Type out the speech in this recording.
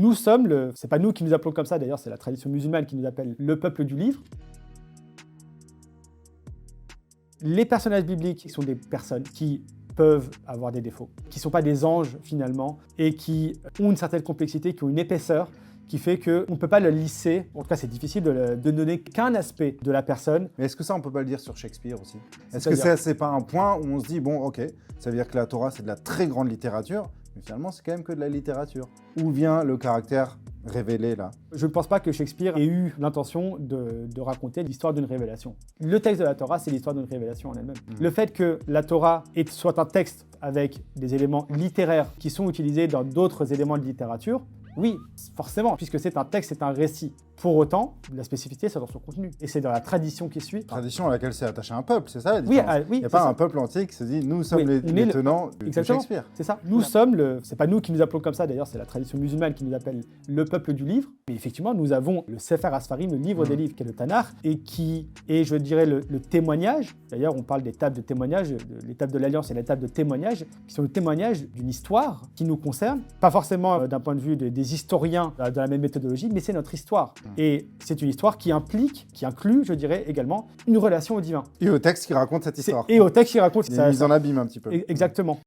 Nous sommes c'est pas nous qui nous appelons comme ça d'ailleurs, c'est la tradition musulmane qui nous appelle le peuple du livre. Les personnages bibliques sont des personnes qui peuvent avoir des défauts, qui ne sont pas des anges finalement, et qui ont une certaine complexité, qui ont une épaisseur, qui fait qu'on ne peut pas le lisser. En tout cas, c'est difficile de donner qu'un aspect de la personne. Mais est-ce que ça, on peut pas le dire sur Shakespeare aussi? Est-ce que C'est-à-dire c'est pas un point où on se dit, bon, ok, ça veut dire que la Torah, c'est de la très grande littérature, mais finalement, c'est quand même que de la littérature. Où vient le caractère révélé, là? Je ne pense pas que Shakespeare ait eu l'intention de raconter l'histoire d'une révélation. Le texte de la Torah, c'est l'histoire d'une révélation en elle-même. Le fait que la Torah soit un texte avec des éléments littéraires qui sont utilisés dans d'autres éléments de littérature, oui, forcément, puisque c'est un texte, c'est un récit. Pour autant, la spécificité, c'est dans son contenu. Et c'est dans la tradition qui suit. Tradition à laquelle s'est attaché un peuple, c'est ça la Oui, différence? oui, Il n'y a pas un peuple entier qui se dit, nous sommes les tenants de Exactement, Shakespeare. c'est ça. Nous sommes c'est pas nous qui nous appelons comme ça d'ailleurs, c'est la tradition musulmane qui nous appelle le peuple du livre. Mais effectivement, nous avons le Sefer Asfarim, le livre des livres, qui est le Tanakh, et qui est, je dirais, le témoignage. D'ailleurs, on parle des tables de témoignage, l'étape de l'Alliance et l'étape de témoignage, qui sont le témoignage d'une histoire qui nous concerne. Pas forcément d'un point de vue des historiens de la même méthodologie, mais c'est notre histoire. Et c'est une histoire qui inclut, je dirais, également une relation au divin. Et au texte qui raconte cette histoire. Et au texte qui raconte Il y a une mise en abîme un petit peu. Exactement.